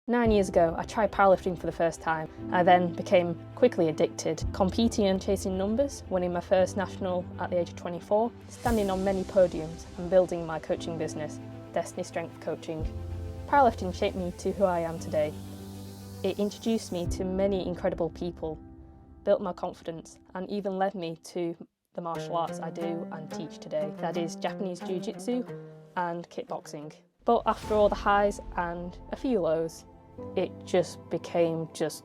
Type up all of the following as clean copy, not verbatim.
9 years ago, I tried powerlifting for the first time. I then became quickly addicted, competing and chasing numbers, winning my first national at the age of 24, standing on many podiums and building my coaching business, Destiny Strength Coaching. Powerlifting shaped me to who I am today. It introduced me to many incredible people, built my confidence, and even led me to the martial arts I do and teach today, that is Japanese Jiu-Jitsu and kickboxing. But after all the highs and a few lows, it just became just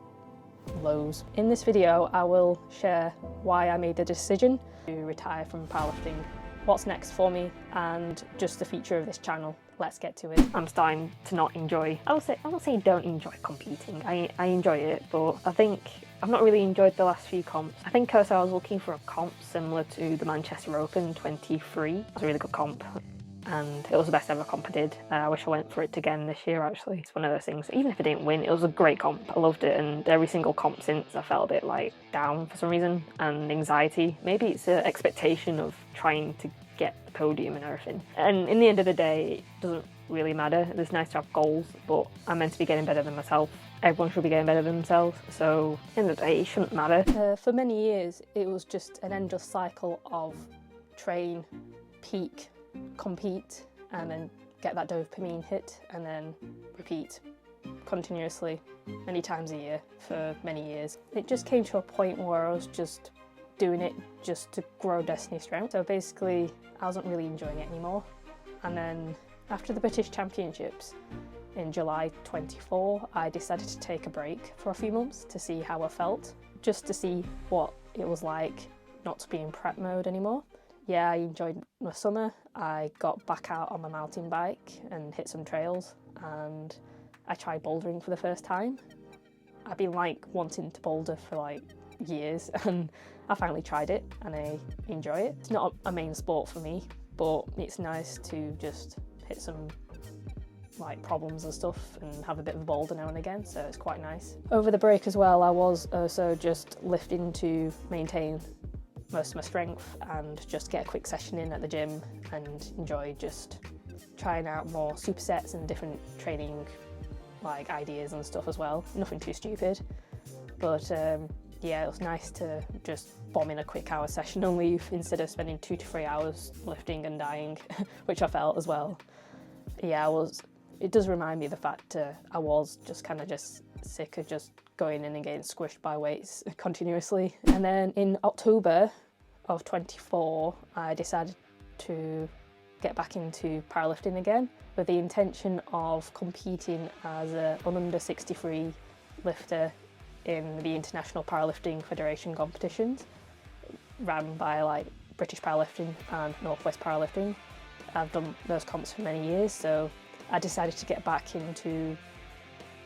lows. In this video, I will share why I made the decision to retire from powerlifting, what's next for me, and just the future of this channel. Let's get to it. I'm starting to not enjoy, I won't say don't enjoy competing. I enjoy it, but I think I've not really enjoyed the last few comps. I think also I was looking for a comp similar to the Manchester Open 23. It was a really good comp, and it was the best ever comp I did. I wish I went for it again this year, actually. It's one of those things, even if I didn't win, it was a great comp. I loved it, and every single comp since I felt a bit like down for some reason, and anxiety. Maybe it's an expectation of trying to get the podium and everything. And in the end of the day, it doesn't really matter. It's nice to have goals, but I'm meant to be getting better than myself. Everyone should be getting better than themselves, so at the end of the day, it shouldn't matter. For many years, it was just an endless cycle of train, peak, compete, and then get that dopamine hit, and then repeat continuously many times a year for many years. It just came to a point where I was just doing it just to grow Destiny Strength. So basically, I wasn't really enjoying it anymore. And then after the British Championships in July 24, I decided to take a break for a few months to see how I felt, just to see what it was like not to be in prep mode anymore. Yeah, I enjoyed my summer. I got back out on my mountain bike and hit some trails, and I tried bouldering for the first time. I've been wanting to boulder for years, and I finally tried it and I enjoy it. It's not a main sport for me, but it's nice to just hit some problems and stuff and have a bit of a boulder now and again, so it's quite nice. Over the break as well, I was also just lifting to maintain most of my strength and just get a quick session in at the gym and enjoy just trying out more supersets and different training ideas and stuff as well. Nothing too stupid, but yeah, it was nice to just bomb in a quick hour session and leave instead of spending 2 to 3 hours lifting and dying, which I felt as well. Yeah, it does remind me of the fact I was just sick of just going in and getting squished by weights continuously. And then in October of 24, I decided to get back into powerlifting again with the intention of competing as an under 63 lifter in the International Powerlifting Federation competitions ran by British Powerlifting and Northwest Powerlifting. I've done those comps for many years, so I decided to get back into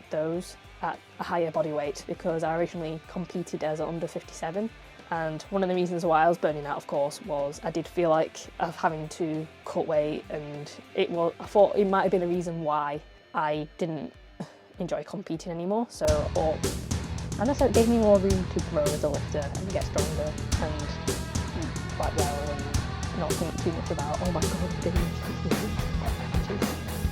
those at a higher body weight because I originally competed as an under 57, and one of the reasons why I was burning out, of course, was I did feel like of having to cut weight, and I thought it might have been a reason why I didn't enjoy competing anymore. And also it gave me more room to grow as a lifter and get stronger and eat quite well and not think too much about, oh my god, I'm doing this.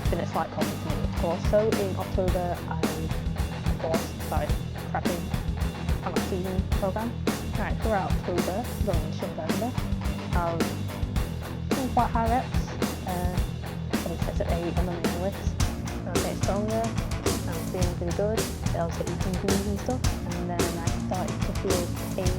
It's been a slight problem for me, of course. So in October, I, of course, started prepping on my season programme. Right, throughout October, going into November, I was doing quite high reps, probably sets at 8 on the main lifts. I was getting stronger, I was feeling pretty good, I was eating greens and stuff, and then I started to feel pain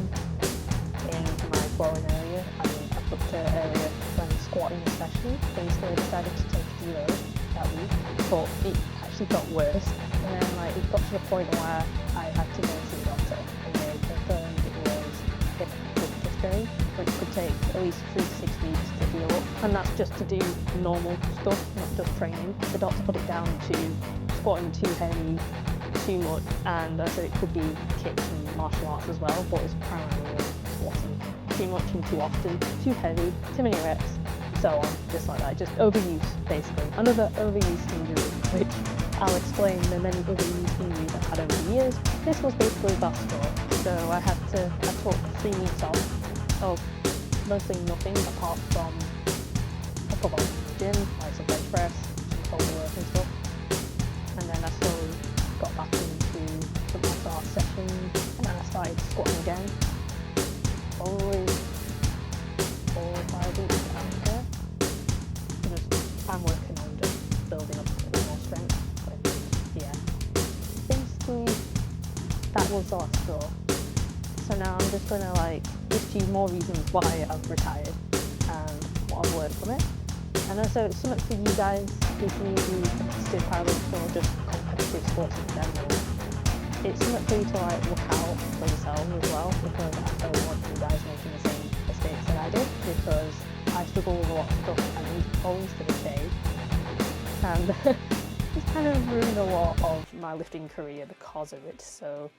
in my growing area and adductor area when squatting especially. So I decided to take deload that week, but it actually got worse, and then it got to the point where I had to go to the doctor, and they confirmed it was hip adductor strain, which could take at least 3 to 6 weeks to heal up, and that's just to do normal stuff, not just training. The doctor put it down to squatting too heavy, too much, and I said it could be kicks and martial arts as well, but it's primarily squatting too much and too often, too heavy, too many reps, so on, just like that, just overuse basically. Another overuse injury, which I'll explain the many overuse injuries I've had over the years. This was basically last straw, so I took 3 weeks off of mostly nothing apart from a couple of gym, some bench press, some shoulder work and stuff, and then I slowly got was the last straw. So now I'm just going to list you more reasons why I've retired and what I've learned from it. And also it's something for you guys who can do competitive powerlifting or just competitive sports in general. It's something for you to look out for yourselves as well, because I don't want you guys making the same mistakes that I did, because I struggle with a lot of stuff and eating problems to this day. And it's kind of ruined a lot of my lifting career because of it, so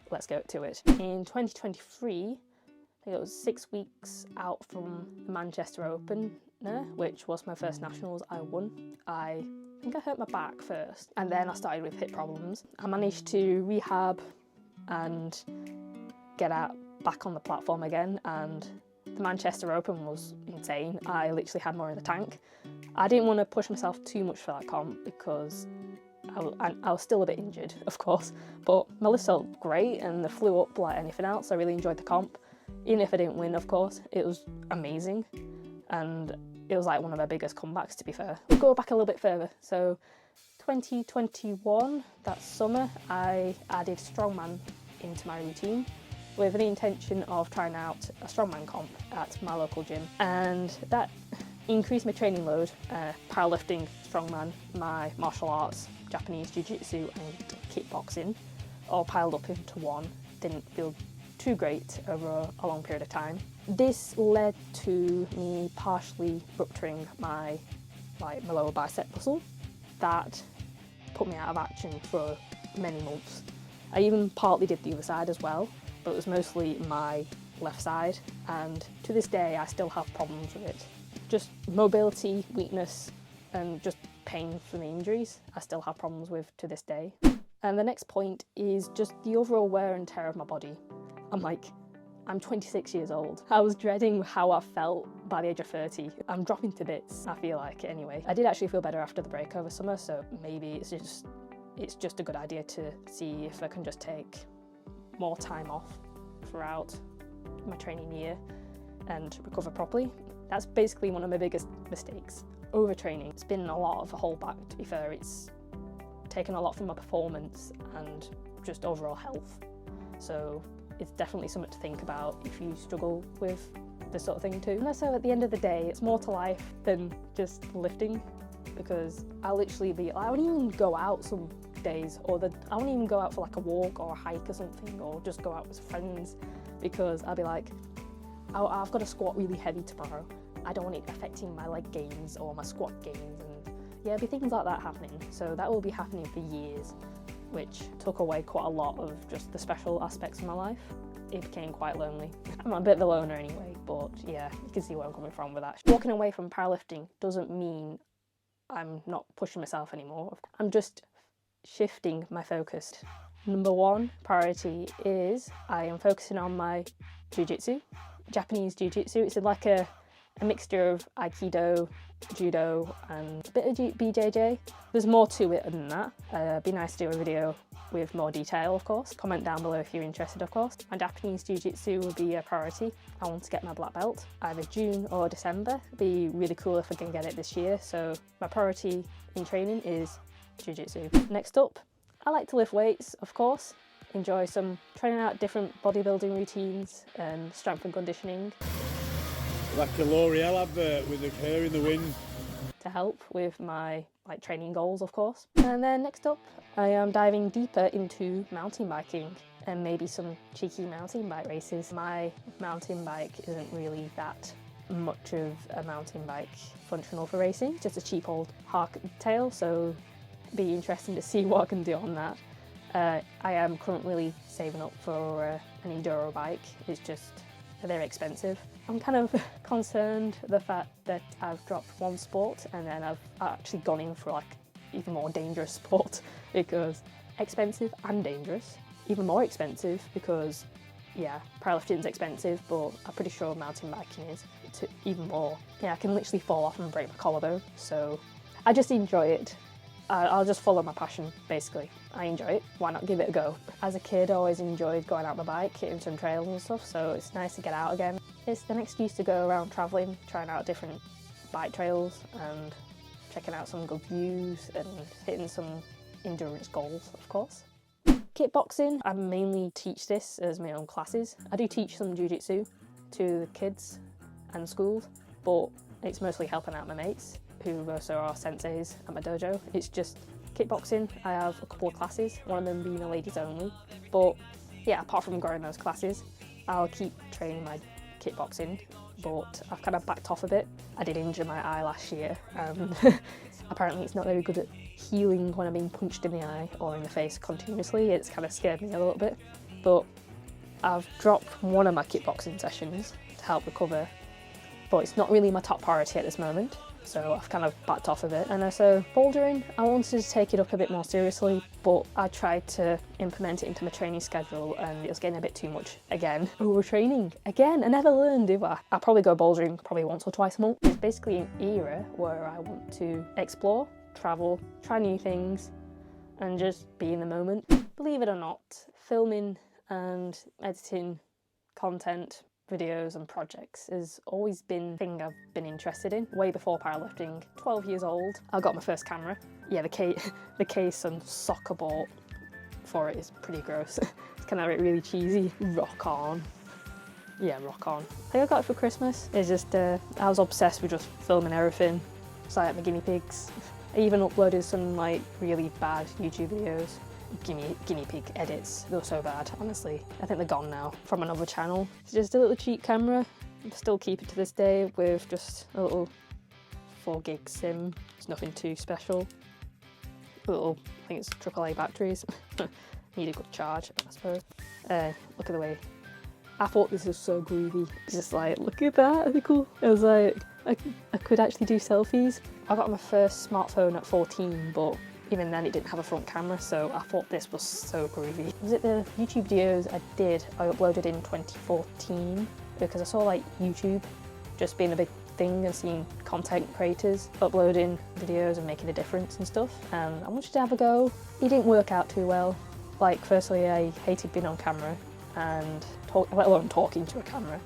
let's get to it. In 2023, I think it was 6 weeks out from the Manchester Open, which was my first nationals I won. I think I hurt my back first, and then I started with hip problems. I managed to rehab and get back on the platform again, and the Manchester Open was insane. I literally had more in the tank. I didn't want to push myself too much for that comp because I was still a bit injured, of course, but my lifts felt great and they flew up like anything else. I really enjoyed the comp. Even if I didn't win, of course, it was amazing, and it was like one of my biggest comebacks, to be fair. We'll go back a little bit further. So 2021, that summer, I added strongman into my routine with the intention of trying out a strongman comp at my local gym, and that increased my training load. Powerlifting, strongman, my martial arts, Japanese jiu-jitsu and kickboxing all piled up into one. Didn't feel too great over a long period of time. This led to me partially rupturing my lower bicep muscle. That put me out of action for many months. I even partly did the other side as well, but it was mostly my left side, and to this day I still have problems with it. Just mobility, weakness, and just pain from the injuries I still have problems with to this day. And the next point is just the overall wear and tear of my body. I'm 26 years old. I was dreading how I felt by the age of 30. I'm dropping to bits, I feel like, anyway. I did actually feel better after the break over summer, so maybe it's just a good idea to see if I can just take more time off throughout my training year and recover properly. That's basically one of my biggest mistakes. Overtraining. It's been a lot of a holdback, to be fair. It's taken a lot from my performance and just overall health. So it's definitely something to think about if you struggle with this sort of thing too. And also at the end of the day, it's more to life than just lifting, because I literally I wouldn't even go out some days, I wouldn't even go out for a walk or a hike or something, or just go out with friends, because I'd be like, I've got to squat really heavy tomorrow. I don't want it affecting my leg gains or my squat gains, and yeah, there'll be things like that happening. So that will be happening for years, which took away quite a lot of just the special aspects of my life. It became quite lonely. I'm a bit of a loner anyway, but yeah, you can see where I'm coming from with that. Walking away from powerlifting doesn't mean I'm not pushing myself anymore. I'm just shifting my focus. Number one priority is I am focusing on my jiu-jitsu, Japanese jiu-jitsu. It's like a mixture of Aikido, Judo and a bit of BJJ. There's more to it than that. It'd be nice to do a video with more detail, of course. Comment down below if you're interested, of course. My Japanese jiu-jitsu will be a priority. I want to get my black belt either June or December. It'd be really cool if I can get it this year. So my priority in training is jiu-jitsu. Next up, I like to lift weights, of course. Enjoy trying out different bodybuilding routines and strength and conditioning. Like a L'Oreal advert with the hair in the wind. To help with my training goals, of course. And then next up, I am diving deeper into mountain biking and maybe some cheeky mountain bike races. My mountain bike isn't really that much of a mountain bike functional for racing, just a cheap old hardtail, so it'd be interesting to see what I can do on that. I am currently saving up for an enduro bike. It's just they're expensive. I'm kind of concerned the fact that I've dropped one sport and then I've actually gone in for even more dangerous sport, because expensive and dangerous. Even more expensive because, yeah, powerlifting is expensive, but I'm pretty sure mountain biking is even more. Yeah, I can literally fall off and break my collarbone, so I just enjoy it. I'll just follow my passion, basically. I enjoy it, why not give it a go? As a kid, I always enjoyed going out on my bike, hitting some trails and stuff, so it's nice to get out again. It's an excuse to go around travelling, trying out different bike trails and checking out some good views and hitting some endurance goals, of course. Kickboxing, I mainly teach this as my own classes. I do teach some jiu-jitsu to the kids and schools, but it's mostly helping out my mates who also are senseis at my dojo. It's just kickboxing. I have a couple of classes, one of them being a ladies only. But yeah, apart from growing those classes, I'll keep training my kickboxing, but I've kind of backed off a bit. I did injure my eye last year, and apparently it's not very good at healing when I'm being punched in the eye or in the face continuously. It's kind of scared me a little bit, but I've dropped one of my kickboxing sessions to help recover, but it's not really my top priority at this moment, so I've kind of backed off a bit. And so bouldering, I wanted to take it up a bit more seriously, but I tried to implement it into my training schedule and it was getting a bit too much again. Overtraining again, I never learned, do I? I'll probably go bouldering probably once or twice a month. It's basically an era where I want to explore, travel, try new things and just be in the moment. Believe it or not, filming and editing content, videos and projects has always been a thing I've been interested in. Way before powerlifting, 12 years old, I got my first camera. Yeah, the case and soccer ball for it is pretty gross. It's kind of really cheesy. Rock on. Yeah, rock on. I think I got it for Christmas. It's just, I was obsessed with just filming everything. It's like my guinea pigs. I even uploaded some like really bad YouTube videos. Guinea pig edits, they were so bad, honestly. I think they're gone now from another channel. It's just a little cheap camera. I still keep it to this day with just a little 4 gig sim. It's nothing too special. A little, I think it's AAA batteries. Need a good charge, I suppose. Look at the way. I thought this was so groovy. It's just like, look at that, that'd be cool. I was like, I could actually do selfies. I got my first smartphone at 14, but even then it didn't have a front camera, so I thought this was so groovy. Was it the YouTube videos I uploaded in 2014? Because I saw like YouTube just being a big thing and seeing content creators uploading videos and making a difference and stuff. And I wanted to have a go. It didn't work out too well. Like, firstly, I hated being on camera and let alone talking to a camera.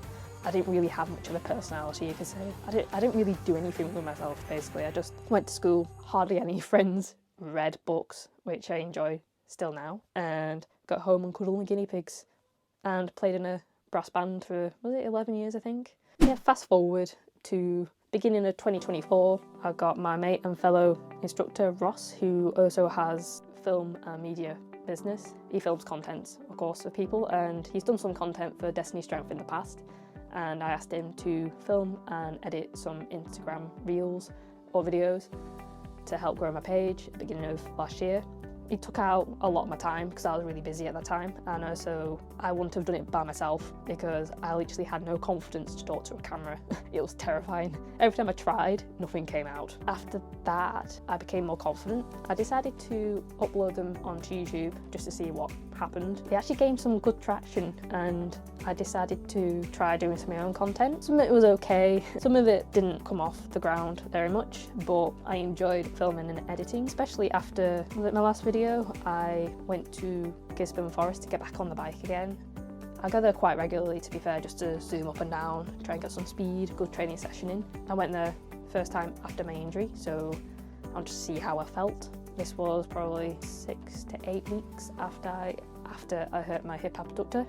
I didn't really have much of a personality, you could say. I didn't really do anything with myself, basically. I just went to school, hardly any friends, read books, which I enjoy still now, and got home and cuddled my guinea pigs and played in a brass band for, was it 11 years, I think? Yeah, fast forward to beginning of 2024, I got my mate and fellow instructor Ross, who also has film and media business. He films content, of course, for people, and he's done some content for Destiny Strength in the past, and I asked him to film and edit some Instagram reels or videos to help grow my page at the beginning of last year. It took out a lot of my time because I was really busy at that time, and also I wouldn't have done it by myself because I literally had no confidence to talk to a camera. It was terrifying. Every time I tried, nothing came out. After that, I became more confident. I decided to upload them onto YouTube just to see what happened. They actually gained some good traction, and I decided to try doing some of my own content. Some of it was okay, some of it didn't come off the ground very much, but I enjoyed filming and editing, especially after my last video. I went to Gisborne Forest to get back on the bike again. I go there quite regularly, to be fair, just to zoom up and down, try and get some speed, good training session in. I went there first time after my injury, so I wanted to see how I felt. This was probably 6 to 8 weeks after I hurt my hip abductor.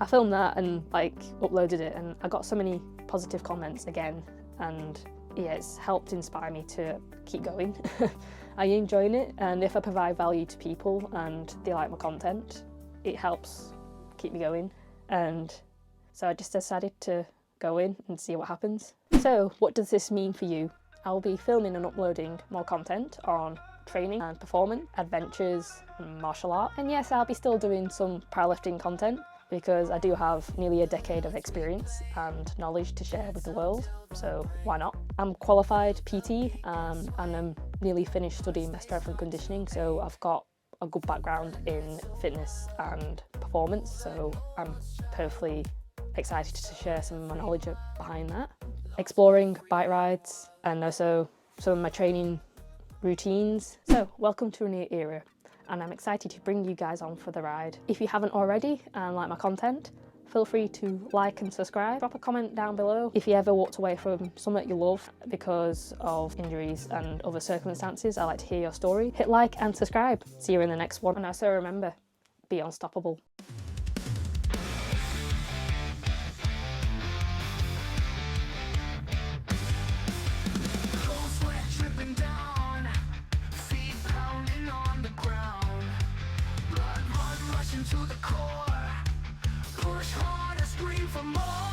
I filmed that and uploaded it, and I got so many positive comments again, and yeah, it's helped inspire me to keep going. I'm enjoying it, and if I provide value to people and they like my content, it helps keep me going. And so I just decided to go in and see what happens. So what does this mean for you? I'll be filming and uploading more content on training and performance, adventures and martial art. And yes, I'll be still doing some powerlifting content because I do have nearly a decade of experience and knowledge to share with the world, so why not? I'm qualified PT and I'm nearly finished studying my strength and conditioning, so I've got a good background in fitness and performance, so I'm perfectly excited to share some of my knowledge behind that. Exploring bike rides and also some of my training routines. So welcome to a new era, and I'm excited to bring you guys on for the ride. If you haven't already and like my content, feel free to like and subscribe. Drop a comment down below if you ever walked away from something you love because of injuries and other circumstances. I like to hear your story. Hit like and subscribe. See you in the next one. And also remember, be unstoppable. Cold sweat dripping down, feet pounding on the ground, blood rushing to the core, push hard and scream for more.